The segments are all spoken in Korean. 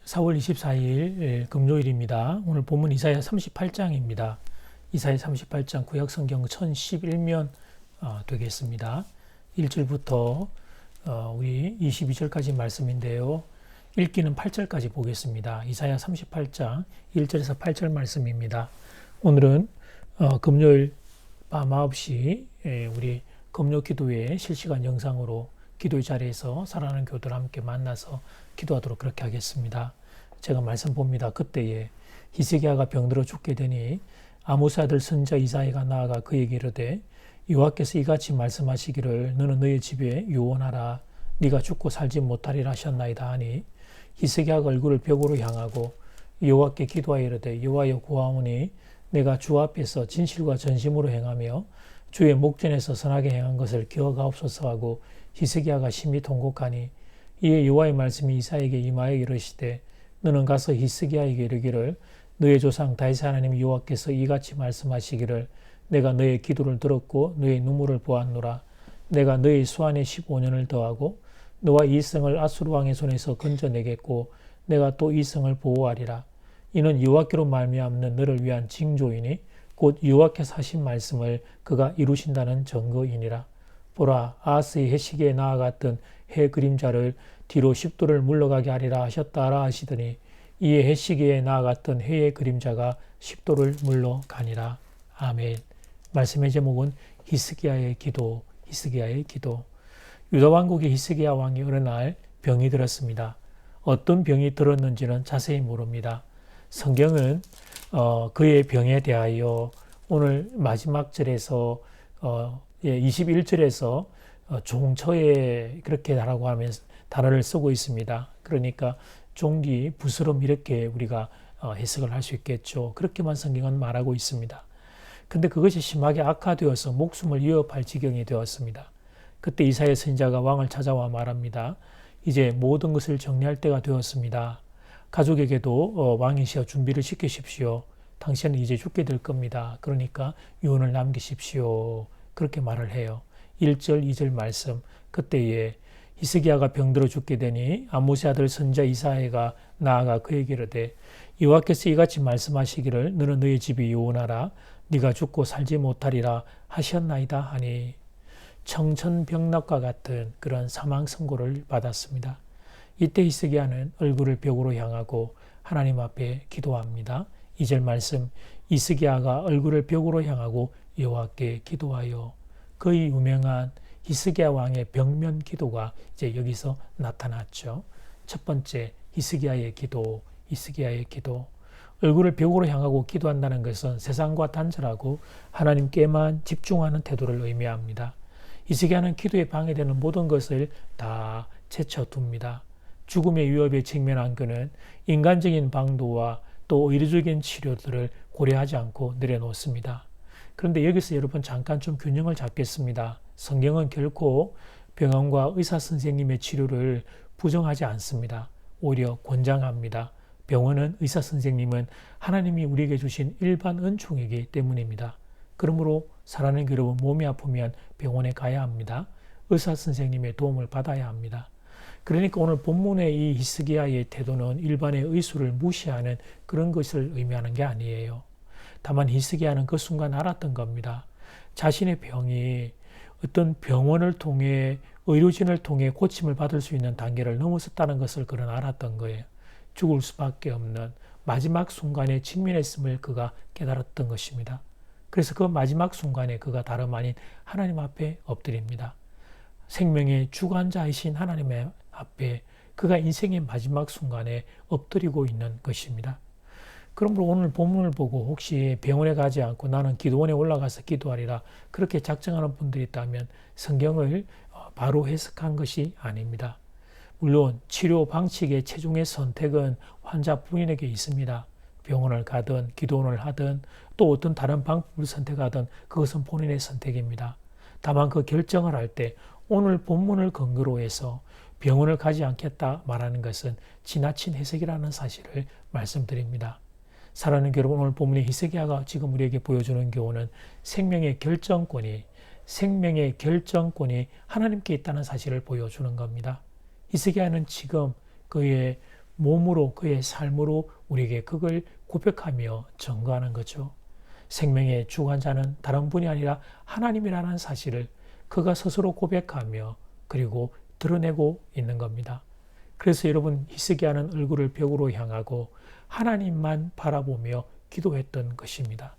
4월 24일 금요일입니다. 오늘 본문 이사야 38장입니다. 이사야 38장 구약성경 1011면 되겠습니다. 1절부터 우리 22절까지 말씀인데요. 읽기는 8절까지 보겠습니다. 이사야 38장 1절에서 8절 말씀입니다. 오늘은 금요일 밤 9시 우리 금요 기도회 실시간 영상으로 기도의 자리에서 사랑하는 교도를 함께 만나서 기도하도록 그렇게 하겠습니다. 제가 말씀 봅니다. 그때에 히스기야가 병들어 죽게 되니 아모스 아들 선지자 이사야가 나아가 그에게 이르되 여호와께서 이같이 말씀하시기를 너는 너의 집에 유언하라 네가 죽고 살지 못하리라 하셨나이다 하니 히스기야가 얼굴을 벽으로 향하고 여호와께 기도하여 이르되 여호와여 구하오니 내가 주 앞에서 진실과 전심으로 행하며 주의 목전에서 선하게 행한 것을 기억하옵소서 하고 히스기야가 심히 통곡하니 이에 여호와의 말씀이 이사야에게 임하여 이르시되 너는 가서 히스기야에게 이르기를 너의 조상 다윗의 하나님 여호와께서 이같이 말씀하시기를 내가 너의 기도를 들었고 너의 눈물을 보았노라. 내가 너의 수완에 15년을 더하고 너와 이 성을 아수르 왕의 손에서 건져내겠고 내가 또 이 성을 보호하리라. 이는 여호와께로 말미암는 너를 위한 징조이니 곧 여호와께서 하신 말씀을 그가 이루신다는 증거이니라. 보라, 아하스의 해시기에 나아갔던 해 그림자를 뒤로 10도를 물러가게 하리라 하셨다라 하시더니 이에 해시기에 나아갔던 해의 그림자가 10도를 물러가니라. 아멘. 말씀의 제목은 히스기야의 기도, 히스기야의 기도. 유다 왕국의 히스기야 왕이 어느 날 병이 들었습니다. 어떤 병이 들었는지는 자세히 모릅니다. 성경은 그의 병에 대하여 오늘 마지막 절에서 21절에서 종처에 그렇게 하라고 하면서 단어를 쓰고 있습니다. 그러니까 종기, 부스럼 이렇게 우리가 해석을 할 수 있겠죠. 그렇게만 성경은 말하고 있습니다. 근데 그것이 심하게 악화되어서 목숨을 위협할 지경이 되었습니다. 그때 이사야 선지자가 왕을 찾아와 말합니다. 이제 모든 것을 정리할 때가 되었습니다. 가족에게도 왕이시여 준비를 시키십시오. 당신은 이제 죽게 될 겁니다. 그러니까 유언을 남기십시오. 그렇게 말을 해요. 1절, 2절 말씀. 그때에 히스기야가 병들어 죽게 되니 아모스 아들 선지자 이사야가 나아가 그에게 이르되 여호와께서 이같이 말씀하시기를 너는 너의 집이 유언하라 네가 죽고 살지 못하리라 하셨나이다 하니 청천벽락과 같은 그런 사망 선고를 받았습니다. 이때 히스기야는 얼굴을 벽으로 향하고 하나님 앞에 기도합니다. 2절 말씀, 히스기야가 얼굴을 벽으로 향하고 여호와께 기도하여 거의 유명한 히스기야 왕의 벽면 기도가 이제 여기서 나타났죠. 첫 번째, 히스기야의 기도, 히스기야의 기도. 얼굴을 벽으로 향하고 기도한다는 것은 세상과 단절하고 하나님께만 집중하는 태도를 의미합니다. 히스기야는 기도에 방해되는 모든 것을 다 제쳐둡니다. 죽음의 위협에 직면한 그는 인간적인 방도와 또 의료적인 치료들을 고려하지 않고 내려놓습니다. 그런데 여기서 여러분 잠깐 좀 균형을 잡겠습니다. 성경은 결코 병원과 의사 선생님의 치료를 부정하지 않습니다. 오히려 권장합니다. 병원은 의사 선생님은 하나님이 우리에게 주신 일반 은총이기 때문입니다. 그러므로 사랑하는 여러분, 몸이 아프면 병원에 가야 합니다. 의사 선생님의 도움을 받아야 합니다. 그러니까 오늘 본문의 이 히스기야의 태도는 일반의 의술을 무시하는 그런 것을 의미하는 게 아니에요. 다만 히스기야는 그 순간 알았던 겁니다. 자신의 병이 어떤 병원을 통해 의료진을 통해 고침을 받을 수 있는 단계를 넘어섰다는 것을 그는 알았던 거예요. 죽을 수밖에 없는 마지막 순간에 직면했음을 그가 깨달았던 것입니다. 그래서 그 마지막 순간에 그가 다름 아닌 하나님 앞에 엎드립니다. 생명의 주관자이신 하나님 앞에 그가 인생의 마지막 순간에 엎드리고 있는 것입니다. 그러므로 오늘 본문을 보고 혹시 병원에 가지 않고 나는 기도원에 올라가서 기도하리라 그렇게 작정하는 분들이 있다면 성경을 바로 해석한 것이 아닙니다. 물론 치료 방식의 최종의 선택은 환자 본인에게 있습니다. 병원을 가든 기도원을 하든 또 어떤 다른 방법을 선택하든 그것은 본인의 선택입니다. 다만 그 결정을 할 때 오늘 본문을 근거로 해서 병원을 가지 않겠다 말하는 것은 지나친 해석이라는 사실을 말씀드립니다. 사랑하는 여러분, 오늘 본문의 히스기야가 지금 우리에게 보여주는 교훈은 생명의 결정권이 하나님께 있다는 사실을 보여주는 겁니다. 히스기야는 지금 그의 몸으로 그의 삶으로 우리에게 그걸 고백하며 증거하는 거죠. 생명의 주관자는 다른 분이 아니라 하나님이라는 사실을 그가 스스로 고백하며 그리고 드러내고 있는 겁니다. 그래서 여러분 히스기야는 얼굴을 벽으로 향하고 하나님만 바라보며 기도했던 것입니다.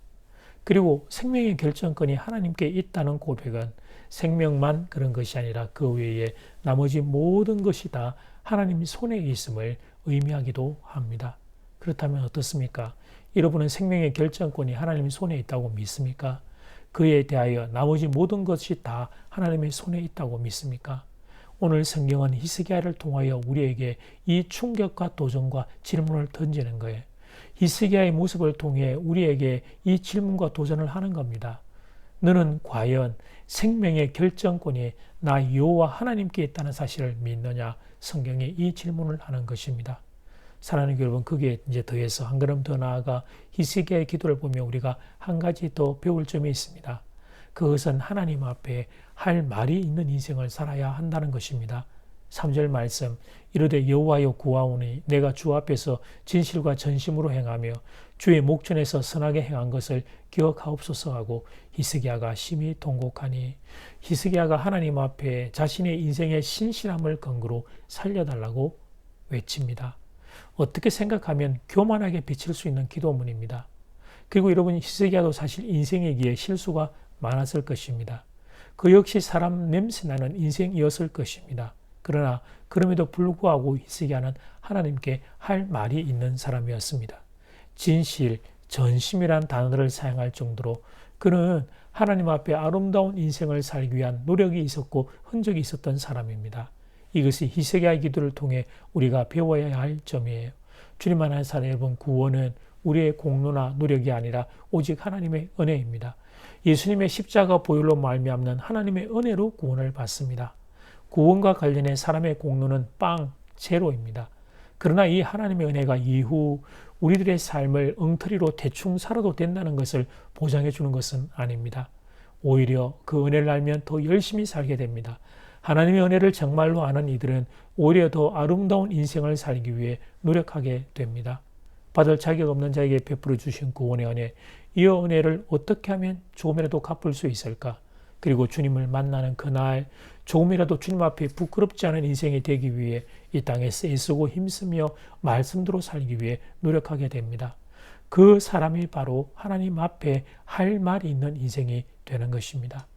그리고 생명의 결정권이 하나님께 있다는 고백은 생명만 그런 것이 아니라 그 외에 나머지 모든 것이 다 하나님 손에 있음을 의미하기도 합니다. 그렇다면 어떻습니까? 여러분은 생명의 결정권이 하나님 손에 있다고 믿습니까? 그에 대하여 나머지 모든 것이 다 하나님의 손에 있다고 믿습니까? 오늘 성경은 히스기야를 통하여 우리에게 이 충격과 도전과 질문을 던지는 거예요. 히스기야의 모습을 통해 우리에게 이 질문과 도전을 하는 겁니다. 너는 과연 생명의 결정권이 나 여호와 하나님께 있다는 사실을 믿느냐? 성경이 이 질문을 하는 것입니다. 사랑하는 여러분, 거기에 이제 더해서 한 걸음 더 나아가 히스기야의 기도를 보면 우리가 한 가지 더 배울 점이 있습니다. 그것은 하나님 앞에 할 말이 있는 인생을 살아야 한다는 것입니다. 3절 말씀, 이르되 여호와여 구하오니 내가 주 앞에서 진실과 전심으로 행하며 주의 목전에서 선하게 행한 것을 기억하옵소서 하고 히스기야가 심히 통곡하니, 히스기야가 하나님 앞에 자신의 인생의 신실함을 근거로 살려달라고 외칩니다. 어떻게 생각하면 교만하게 비칠 수 있는 기도문입니다. 그리고 여러분, 히스기야도 사실 인생이기에 실수가 많았을 것입니다. 그 역시 사람 냄새나는 인생이었을 것입니다. 그러나 그럼에도 불구하고 히스기야는 하나님께 할 말이 있는 사람이었습니다. 진실, 전심이란 단어를 사용할 정도로 그는 하나님 앞에 아름다운 인생을 살기 위한 노력이 있었고 흔적이 있었던 사람입니다. 이것이 히스기야의 기도를 통해 우리가 배워야 할 점이에요. 주님 안에 사는 여러분, 구원은 우리의 공로나 노력이 아니라 오직 하나님의 은혜입니다. 예수님의 십자가 보혈로 말미암는 하나님의 은혜로 구원을 받습니다. 구원과 관련해 사람의 공로는 제로입니다. 그러나 이 하나님의 은혜가 이후 우리들의 삶을 엉터리로 대충 살아도 된다는 것을 보장해 주는 것은 아닙니다. 오히려 그 은혜를 알면 더 열심히 살게 됩니다. 하나님의 은혜를 정말로 아는 이들은 오히려 더 아름다운 인생을 살기 위해 노력하게 됩니다. 받을 자격 없는 자에게 베풀어 주신 구원의 은혜, 이 은혜를 어떻게 하면 조금이라도 갚을 수 있을까? 그리고 주님을 만나는 그날 조금이라도 주님 앞에 부끄럽지 않은 인생이 되기 위해 이 땅에서 애쓰고 힘쓰며 말씀대로 살기 위해 노력하게 됩니다. 그 사람이 바로 하나님 앞에 할 말이 있는 인생이 되는 것입니다.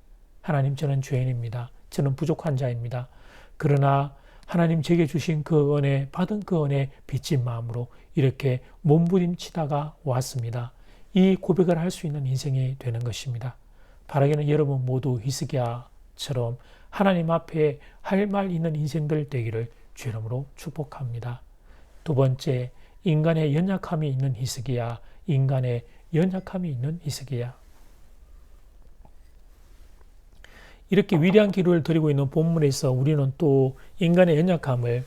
하나님, 저는 죄인입니다. 저는 부족한 자입니다. 그러나 하나님 제게 주신 그 은혜, 받은 그 은혜 빚진 마음으로 이렇게 몸부림치다가 왔습니다. 이 고백을 할 수 있는 인생이 되는 것입니다. 바라기는 여러분 모두 히스기야처럼 하나님 앞에 할 말 있는 인생들 되기를 주 이름으로 축복합니다. 두 번째, 인간의 연약함이 있는 히스기야, 인간의 연약함이 있는 히스기야. 이렇게 위대한 기도를 드리고 있는 본문에서 우리는 또 인간의 연약함을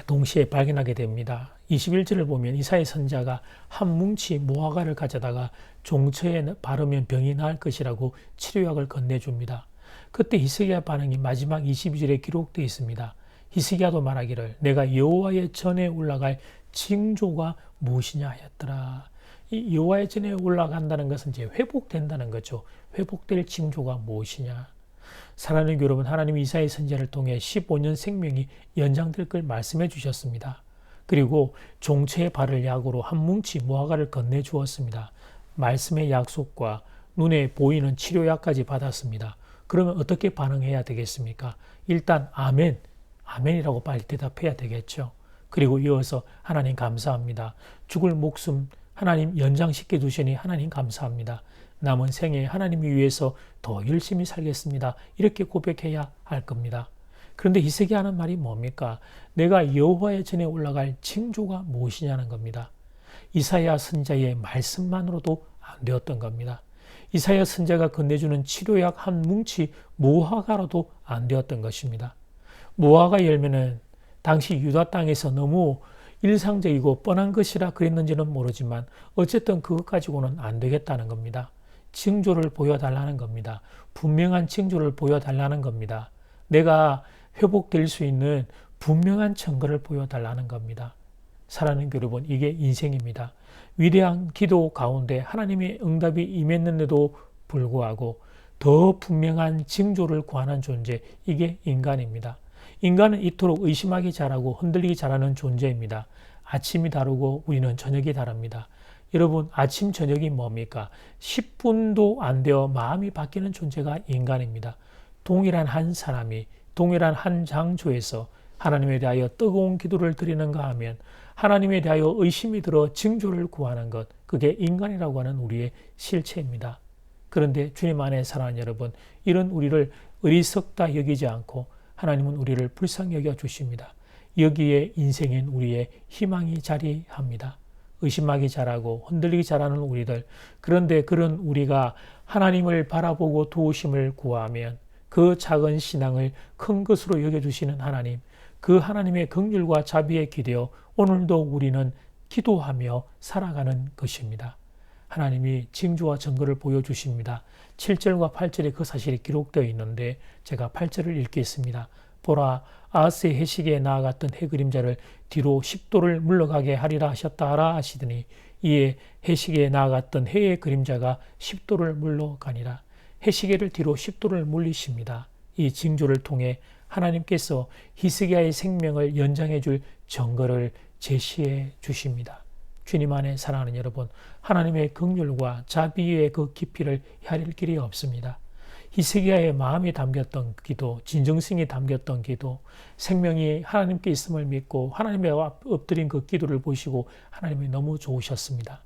동시에 발견하게 됩니다. 21절을 보면 이사야 선지자가 한 뭉치 무화과를 가져다가 종처에 바르면 병이 나을 것이라고 치료약을 건네줍니다. 그때 히스기야 반응이 마지막 22절에 기록되어 있습니다. 히스기야도 말하기를 내가 여호와의 전에 올라갈 징조가 무엇이냐 하였더라. 이 여호와의 전에 올라간다는 것은 이제 회복된다는 거죠. 회복될 징조가 무엇이냐. 사랑하는 여러분, 하나님이 이사야 선지자를 통해 15년 생명이 연장될 걸 말씀해 주셨습니다. 그리고 종처에 바를 약으로 한 뭉치 무화과를 건네주었습니다. 말씀의 약속과 눈에 보이는 치료약까지 받았습니다. 그러면 어떻게 반응해야 되겠습니까? 일단 아멘, 아멘이라고 빨리 대답해야 되겠죠. 그리고 이어서 하나님 감사합니다. 죽을 목숨 하나님 연장시켜 주시니 하나님 감사합니다. 남은 생에 하나님을 위해서 더 열심히 살겠습니다. 이렇게 고백해야 할 겁니다. 그런데 히스기야는 말이 뭡니까? 내가 여호와의 전에 올라갈 징조가 무엇이냐는 겁니다. 이사야 선지자의 말씀만으로도 안 되었던 겁니다. 이사야 선지자가 건네주는 치료약 한 뭉치 무화과로도 안 되었던 것입니다. 무화과 열매는 당시 유다 땅에서 너무 일상적이고 뻔한 것이라 그랬는지는 모르지만 어쨌든 그것 가지고는 안 되겠다는 겁니다. 징조를 보여달라는 겁니다. 분명한 징조를 보여달라는 겁니다. 내가 회복될 수 있는 분명한 증거를 보여달라는 겁니다. 사랑하는 여러분, 이게 인생입니다. 위대한 기도 가운데 하나님의 응답이 임했는데도 불구하고 더 분명한 징조를 구하는 존재, 이게 인간입니다. 인간은 이토록 의심하기 잘하고 흔들리기 잘하는 존재입니다. 아침이 다르고 우리는 저녁이 다릅니다. 여러분, 아침 저녁이 뭡니까? 10분도 안 되어 마음이 바뀌는 존재가 인간입니다. 동일한 한 사람이 동일한 한 장소에서 하나님에 대하여 뜨거운 기도를 드리는가 하면 하나님에 대하여 의심이 들어 징조를 구하는 것, 그게 인간이라고 하는 우리의 실체입니다. 그런데 주님 안에 사랑하는 여러분, 이런 우리를 어리석다 여기지 않고 하나님은 우리를 불쌍히 여겨 주십니다. 여기에 인생인 우리의 희망이 자리합니다. 의심하기 잘하고 흔들리기 잘하는 우리들, 그런데 그런 우리가 하나님을 바라보고 도우심을 구하면 그 작은 신앙을 큰 것으로 여겨주시는 하나님, 그 하나님의 긍휼과 자비에 기대어 오늘도 우리는 기도하며 살아가는 것입니다. 하나님이 징조와 증거를 보여주십니다. 7절과 8절에 그 사실이 기록되어 있는데 제가 8절을 읽겠습니다. 보라, 아하스의 해시계에 나아갔던 해 그림자를 뒤로 10도를 물러가게 하리라 하셨다 하라 하시더니 이에 해시계에 나아갔던 해의 그림자가 10도를 물러가니라. 해시계를 뒤로 10도를 물리십니다. 이 징조를 통해 하나님께서 히스기야의 생명을 연장해 줄 증거를 제시해 주십니다. 주님 안에 사랑하는 여러분, 하나님의 긍휼과 자비의 그 깊이를 헤아릴 길이 없습니다. 히스기야의 마음이 담겼던 기도, 진정성이 담겼던 기도, 생명이 하나님께 있음을 믿고 하나님의 엎드린 그 기도를 보시고 하나님이 너무 좋으셨습니다.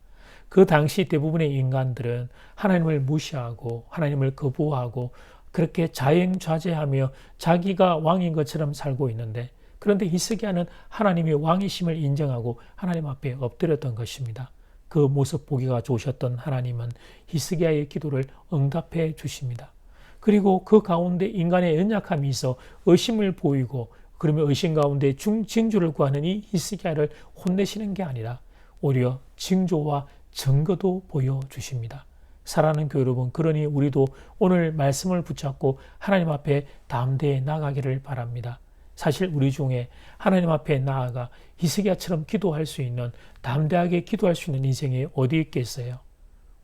그 당시 대부분의 인간들은 하나님을 무시하고 하나님을 거부하고 그렇게 자행좌제하며 자기가 왕인 것처럼 살고 있는데, 그런데 히스기야는 하나님의 왕이심을 인정하고 하나님 앞에 엎드렸던 것입니다. 그 모습 보기가 좋으셨던 하나님은 히스기야의 기도를 응답해 주십니다. 그리고 그 가운데 인간의 연약함이 있어 의심을 보이고 그러면 의심 가운데 징조를 구하는 이 히스기야를 혼내시는 게 아니라 오히려 징조와 증거도 보여주십니다. 사랑하는 교회 여러분, 그러니 우리도 오늘 말씀을 붙잡고 하나님 앞에 담대히 나가기를 바랍니다. 사실 우리 중에 하나님 앞에 나아가 히스기야처럼 기도할 수 있는, 담대하게 기도할 수 있는 인생이 어디 있겠어요?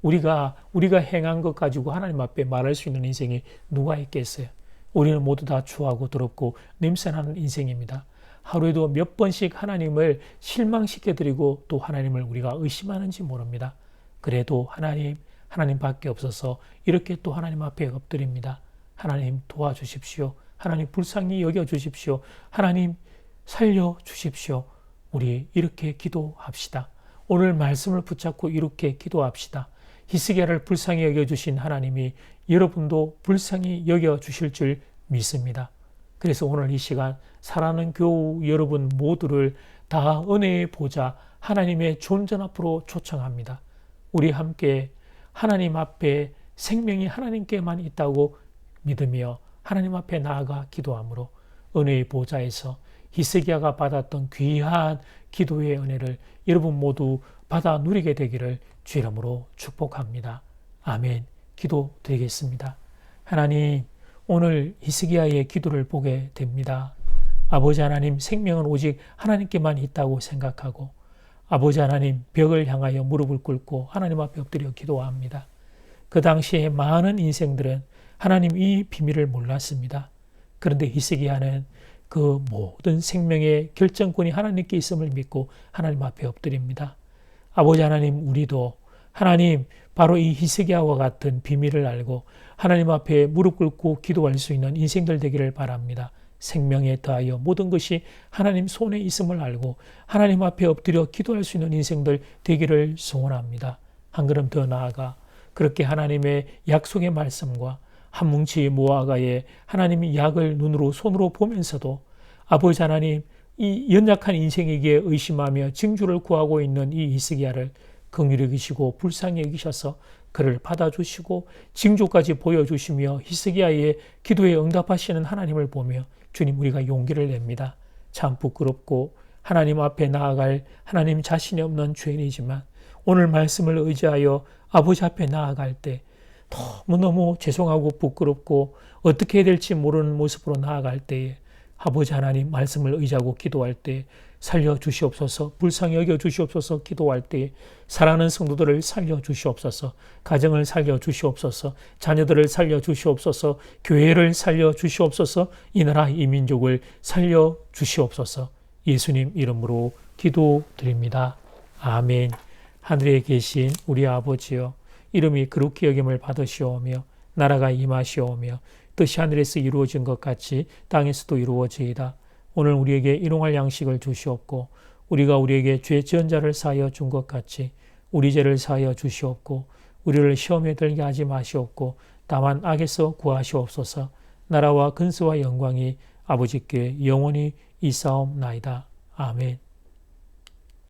우리가 행한 것 가지고 하나님 앞에 말할 수 있는 인생이 누가 있겠어요? 우리는 모두 다 추하고 더럽고 냄새나는 인생입니다. 하루에도 몇 번씩 하나님을 실망시켜드리고 또 하나님을 우리가 의심하는지 모릅니다. 그래도 하나님밖에 없어서 이렇게 또 하나님 앞에 엎드립니다. 하나님 도와주십시오. 하나님 불쌍히 여겨주십시오. 하나님 살려주십시오. 우리 이렇게 기도합시다. 오늘 말씀을 붙잡고 이렇게 기도합시다. 히스기야를 불쌍히 여겨주신 하나님이 여러분도 불쌍히 여겨주실 줄 믿습니다. 그래서 오늘 이 시간 사랑하는 교우 여러분 모두를 다 은혜의 보좌 하나님의 존전 앞으로 초청합니다. 우리 함께 하나님 앞에 생명이 하나님께만 있다고 믿으며 하나님 앞에 나아가 기도함으로 은혜의 보좌에서 히스기야가 받았던 귀한 기도의 은혜를 여러분 모두 받아 누리게 되기를 주 이름으로 축복합니다. 아멘. 기도드리겠습니다. 하나님, 오늘 히스기야의 기도를 보게 됩니다. 아버지 하나님, 생명은 오직 하나님께만 있다고 생각하고 아버지 하나님, 벽을 향하여 무릎을 꿇고 하나님 앞에 엎드려 기도합니다. 그 당시에 많은 인생들은 하나님 이 비밀을 몰랐습니다. 그런데 히스기야는 그 모든 생명의 결정권이 하나님께 있음을 믿고 하나님 앞에 엎드립니다. 아버지 하나님, 우리도 하나님 바로 이 히스기야와 같은 비밀을 알고 하나님 앞에 무릎 꿇고 기도할 수 있는 인생들 되기를 바랍니다. 생명에 더하여 모든 것이 하나님 손에 있음을 알고 하나님 앞에 엎드려 기도할 수 있는 인생들 되기를 소원합니다. 한 걸음 더 나아가 그렇게 하나님의 약속의 말씀과 한 뭉치 무화과에 하나님이 약을 눈으로 손으로 보면서도 아버지 하나님, 이 연약한 인생에게 의심하며 징조를 구하고 있는 이 히스기야를 긍휼히 여기시고 불쌍히 여기셔서 그를 받아주시고 징조까지 보여주시며 히스기야의 기도에 응답하시는 하나님을 보며 주님, 우리가 용기를 냅니다. 참 부끄럽고 하나님 앞에 나아갈 하나님 자신이 없는 죄인이지만 오늘 말씀을 의지하여 아버지 앞에 나아갈 때 너무너무 죄송하고 부끄럽고 어떻게 해야 될지 모르는 모습으로 나아갈 때에 아버지 하나님 말씀을 의지하고 기도할 때 살려주시옵소서. 불쌍히 여겨주시옵소서. 기도할 때에 사랑하는 성도들을 살려주시옵소서. 가정을 살려주시옵소서. 자녀들을 살려주시옵소서. 교회를 살려주시옵소서. 이 나라 이 민족을 살려주시옵소서. 예수님 이름으로 기도드립니다. 아멘. 하늘에 계신 우리 아버지여, 이름이 거룩히 여김을 받으시오며 나라가 임하시오며 뜻이 하늘에서 이루어진 것 같이 땅에서도 이루어지이다. 오늘 우리에게 일용할 양식을 주시옵고 우리가 우리에게 죄 지은 자를 사하여 준 것 같이 우리 죄를 사하여 주시옵고 우리를 시험에 들게 하지 마시옵고 다만 악에서 구하시옵소서. 나라와 근세와 영광이 아버지께 영원히 있사옵나이다. 아멘.